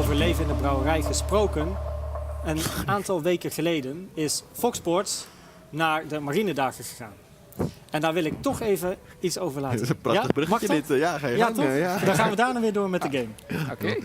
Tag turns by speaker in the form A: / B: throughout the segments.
A: over leven in de brouwerij gesproken. Een aantal weken geleden is Fox Sports naar de Marinedagen gegaan. En daar wil ik toch even iets over laten zien.
B: Dat is een prachtig bruggetje dit. Ja, ga je gang.
A: Toch?
B: Ja.
A: Dan gaan we daarna weer door met de game.
C: Oké.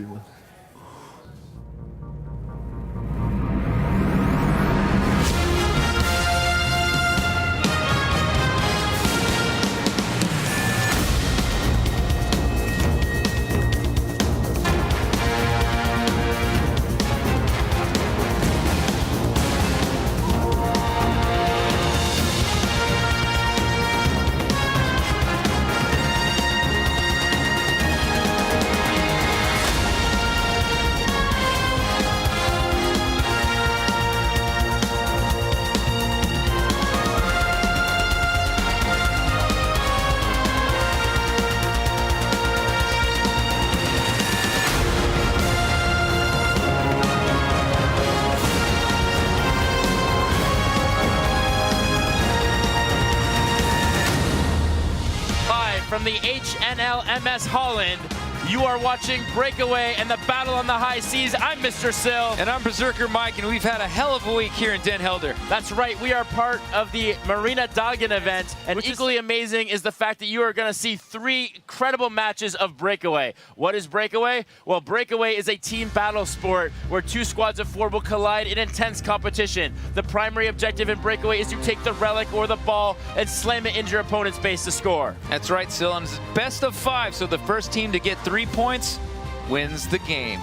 C: From the HNL-MS Holland, you are watching Breakaway and the battle on the high seas. I'm Mr. Sill.
D: And I'm Berserker Mike, and we've had a hell of a week here in Den Helder.
C: That's right, we are part of the Marinedagen event, and equally amazing is the fact that you are going to see 3 incredible matches of Breakaway. What is Breakaway? Well, Breakaway is a team battle sport where 2 squads of 4 will collide in intense competition. The primary objective in Breakaway is to take the relic or the ball and slam it into your opponent's base to score.
D: That's right, Sill, and it's best of 5, so the first team to get 3 points wins the game.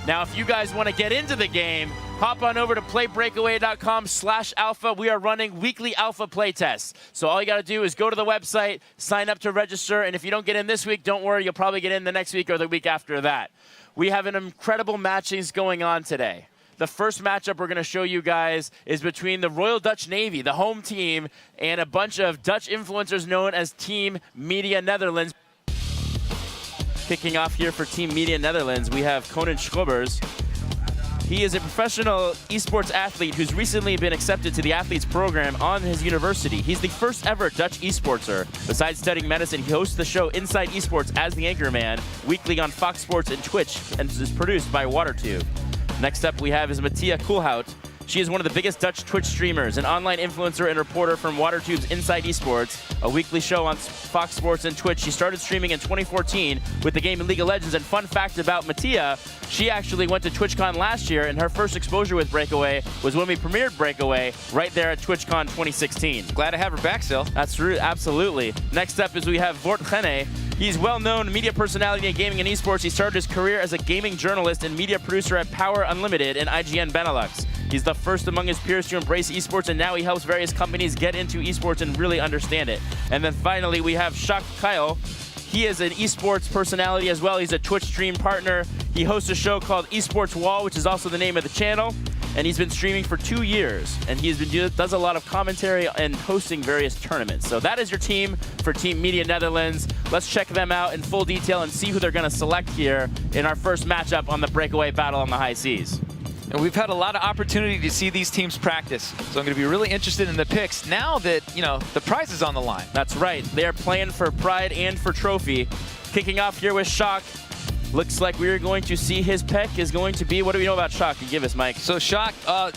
C: Now, if you guys want to get into the game, hop on over to playbreakaway.com/alpha. We are running weekly alpha play tests. So all you got to do is go to the website, sign up to register, and if you don't get in this week, don't worry, you'll probably get in the next week or the week after that. We have an incredible matchings going on today. The first matchup we're going to show you guys is between the Royal Dutch Navy, the home team, and a bunch of Dutch influencers known as Team Media Netherlands. Kicking off here for Team Media Netherlands, we have Conan Schrobbers. He is a professional esports athlete who's recently been accepted to the athletes program on his university. He's the first ever Dutch esportser. Besides studying medicine, he hosts the show Inside Esports as the anchorman, weekly on Fox Sports and Twitch, and is produced by WaterTube. Next up we have is Mattia Koolhout. She is one of the biggest Dutch Twitch streamers, an online influencer and reporter from WaterTube's Inside Esports, a weekly show on Fox Sports and Twitch. She started streaming in 2014 with the game in League of Legends, and fun fact about Mattia, she actually went to TwitchCon last year, and her first exposure with Breakaway was when we premiered Breakaway right there at TwitchCon 2016.
D: Glad to have her back, Sill.
C: That's true, absolutely. Next up is we have Vort Genne. He's well-known media personality in gaming and esports. He started his career as a gaming journalist and media producer at Power Unlimited and IGN Benelux. He's the first among his peers to embrace esports, and now he helps various companies get into esports and really understand it. And then finally, we have Jacques Kyle. He is an esports personality as well. He's a Twitch stream partner. He hosts a show called Esports Wall, which is also the name of the channel. And he's been streaming for 2 years. And does a lot of commentary and hosting various tournaments. So that is your team for Team Media Netherlands. Let's check them out in full detail and see who they're going to select here in our first matchup on the Breakaway Battle on the High Seas.
D: And we've had a lot of opportunity to see these teams practice. So I'm going to be really interested in the picks now that, the prize is on the line.
C: That's right. They're playing for pride and for trophy. Kicking off here with Shock. Looks like we're going to see his pick is going to be, what do we know about Shock? Give us, Mike.
D: So Shock,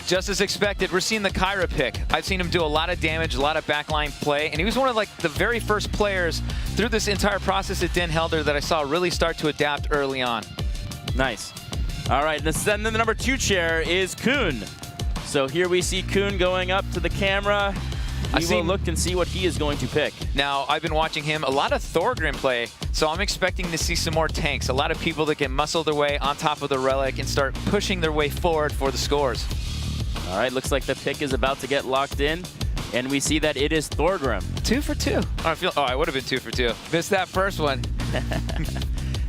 D: just as expected, we're seeing the Kyra pick. I've seen him do a lot of damage, a lot of backline play, and he was one of the very first players through this entire process at Den Helder that I saw really start to adapt early on.
C: Nice. All right, then the number 2 chair is Kuhn. So here we see Kuhn going up to the camera. We will look and see what he is going to pick.
D: Now, I've been watching him, a lot of Thorgrim play, so I'm expecting to see some more tanks. A lot of people that can muscle their way on top of the relic and start pushing their way forward for the scores.
C: All right, looks like the pick is about to get locked in, and we see that it is Thorgrim.
D: 2 for 2. I would have been 2 for 2. Missed that first one.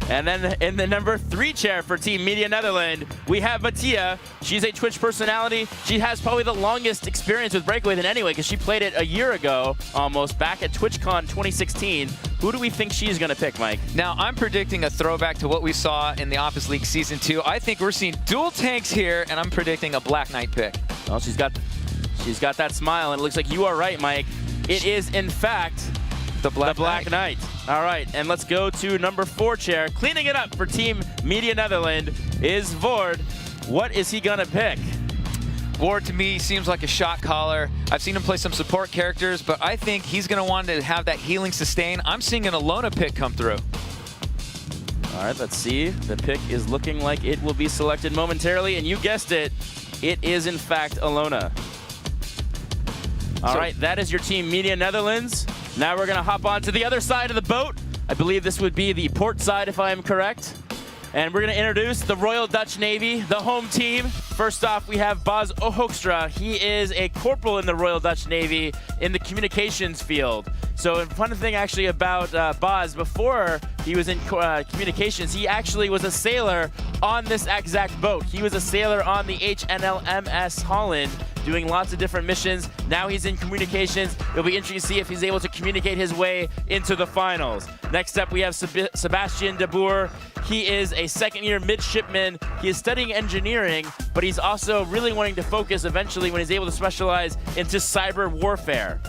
C: And then in the number 3 chair for Team Media Netherlands, we have Mattia. She's a Twitch personality. She has probably the longest experience with Breakaway than anyone because she played it a year ago, almost, back at TwitchCon 2016. Who do we think she's going to pick, Mike?
D: Now, I'm predicting a throwback to what we saw in the Office League Season 2. I think we're seeing dual tanks here, and I'm predicting a Black Knight pick.
C: Well, she's got that smile, and it looks like you are right, Mike. It is, in fact,
D: the Black
C: Knight. All right, and let's go to number 4 chair. Cleaning it up for Team Media Netherlands is Vord. What is he gonna pick?
D: Vord to me seems like a shot caller. I've seen him play some support characters, but I think he's gonna want to have that healing sustain. I'm seeing an Alona pick come through.
C: All right, let's see. The pick is looking like it will be selected momentarily, and you guessed it. It is, in fact, Alona. All right, that is your Team Media Netherlands. Now we're going to hop on to the other side of the boat. I believe this would be the port side, if I am correct. And we're going to introduce the Royal Dutch Navy, the home team. First off, we have Bas Hoekstra. He is a corporal in the Royal Dutch Navy in the communications field. So a fun thing actually about Bas, before he was in communications, he actually was a sailor on this exact boat. He was a sailor on the HNLMS Holland, doing lots of different missions. Now he's in communications. It'll be interesting to see if he's able to communicate his way into the finals. Next up, we have Sebastian de Boer. He is a second-year midshipman. He is studying engineering, but he's also really wanting to focus eventually when he's able to specialize into cyber warfare.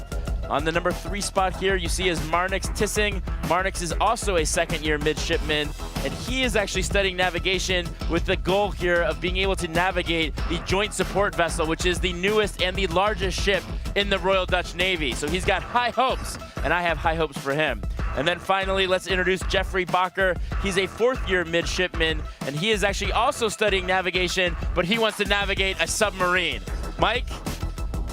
C: On the number 3 spot here, you see is Marnix Tissing. Marnix is also a second-year midshipman, and he is actually studying navigation with the goal here of being able to navigate the Joint Support Vessel, which is the newest and the largest ship in the Royal Dutch Navy. So he's got high hopes, and I have high hopes for him. And then finally, let's introduce Jeffrey Bakker. He's a 4th-year midshipman, and he is actually also studying navigation, but he wants to navigate a submarine. Mike,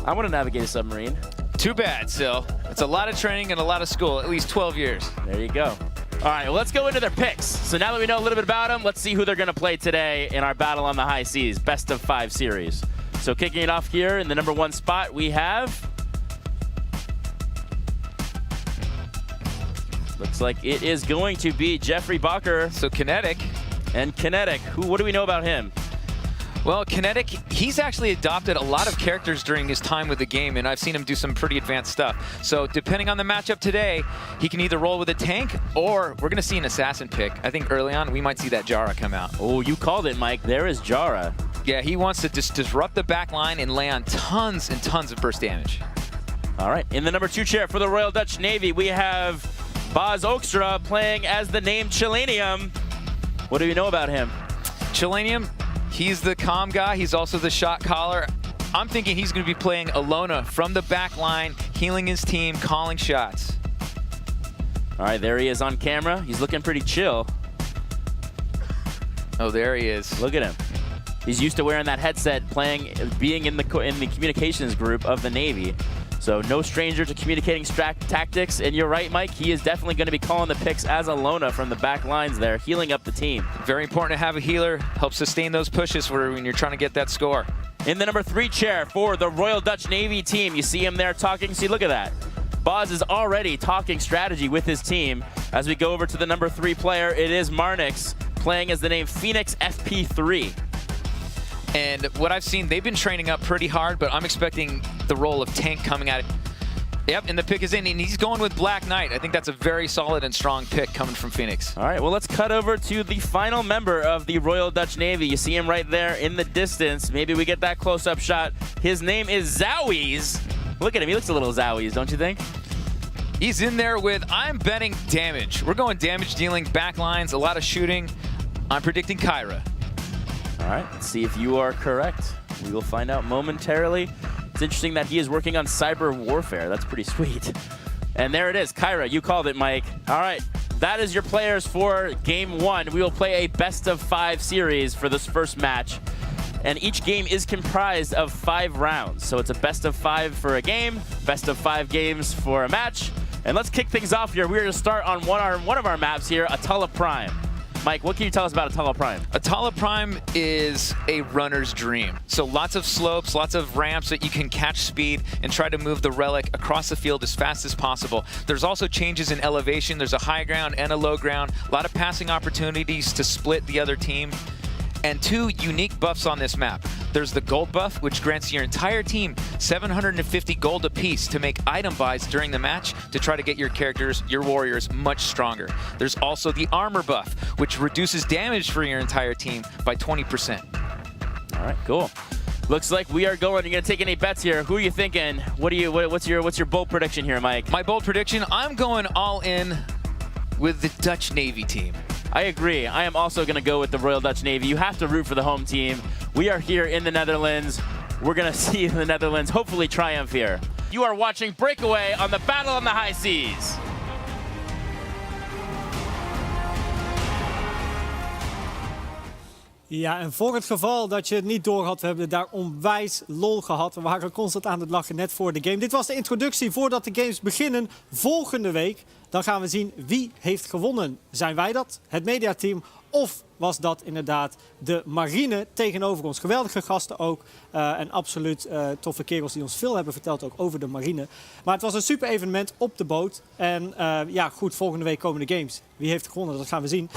C: I want to navigate a submarine.
D: Too bad, Sil. It's a lot of training and a lot of school, at least 12 years.
C: There you go. All right, well, let's go into their picks. So now that we know a little bit about them, let's see who they're going to play today in our Battle on the High Seas, Best of 5 series. So kicking it off here in the number 1 spot, we have... Looks like it is going to be Jeffrey Bakker.
D: So Kinetic.
C: And Kinetic. What do we know about him?
D: Well, Kinetic, he's actually adopted a lot of characters during his time with the game, and I've seen him do some pretty advanced stuff. So depending on the matchup today, he can either roll with a tank, or we're going to see an assassin pick. I think early on, we might see that Jara come out.
C: Oh, you called it, Mike. There is Jara.
D: Yeah, he wants to just disrupt the back line and lay on tons and tons of burst damage.
C: All right, in the number 2 chair for the Royal Dutch Navy, we have Bas Hoekstra playing as the name Chilanium. What do you know about him?
D: Chilanium, he's the comm guy. He's also the shot caller. I'm thinking he's going to be playing Alona from the back line, healing his team, calling shots.
C: All right, there he is on camera. He's looking pretty chill.
D: Oh, there he is.
C: Look at him. He's used to wearing that headset, being in the communications group of the Navy. So no stranger to communicating tactics. And you're right, Mike. He is definitely going to be calling the picks as Alona from the back lines there, healing up the team.
D: Very important to have a healer. Help sustain those pushes when you're trying to get that score.
C: In the number 3 chair for the Royal Dutch Navy team, you see him there talking. See, look at that. Bas is already talking strategy with his team. As we go over to the number 3 player, it is Marnix, playing as the name Phoenix FP3.
D: And what I've seen, they've been training up pretty hard, but I'm expecting the role of tank coming at it. Yep, and the pick is in, and he's going with Black Knight. I think that's a very solid and strong pick coming from Phoenix.
C: All right, well, let's cut over to the final member of the Royal Dutch Navy. You see him right there in the distance. Maybe we get that close-up shot. His name is Zowies. Look at him. He looks a little Zowies, don't you think?
D: He's in there with, I'm betting damage. We're going damage dealing, back lines, a lot of shooting. I'm predicting Kyra.
C: All right, let's see if you are correct. We will find out momentarily. It's interesting that he is working on cyber warfare. That's pretty sweet. And there it is, Kyra. You called it, Mike. All right, that is your players for Game 1. We will play a best of 5 series for this first match. And each game is comprised of 5 rounds. So it's a best of 5 for a game, best of 5 games for a match. And let's kick things off here. We're going to start on one of our maps here, Atala Prime. Mike, what can you tell us about Atala Prime?
D: Atala Prime is a runner's dream. So lots of slopes, lots of ramps that you can catch speed and try to move the relic across the field as fast as possible. There's also changes in elevation. There's a high ground and a low ground. A lot of passing opportunities to split the other team. And 2 unique buffs on this map. There's the gold buff, which grants your entire team 750 gold apiece to make item buys during the match to try to get your characters, your warriors, much stronger. There's also the armor buff, which reduces damage for your entire team by 20%.
C: All right, cool. Looks like we are going. You're going to take any bets here. Who are you thinking? What's your bold prediction here, Mike?
D: My bold prediction, I'm going all in with the Dutch Navy team.
C: I agree. I am also going to go with the Royal Dutch Navy. You have to root for the home team. We are here in the Netherlands. We're going to see the Netherlands hopefully triumph here. You are watching Breakaway on the Battle on the High Seas.
A: Ja, en voor het geval dat je het niet door had, we hebben daar onwijs lol gehad. We waren constant aan het lachen net voor de game. Dit was de introductie voordat de games beginnen volgende week. Dan gaan we zien wie heeft gewonnen. Zijn wij dat, het mediateam, of was dat inderdaad de marine tegenover ons? Geweldige gasten ook en absoluut toffe kerels die ons veel hebben verteld ook over de marine. Maar het was een super evenement op de boot. En ja, goed, volgende week komen de games. Wie heeft gewonnen, dat gaan we zien.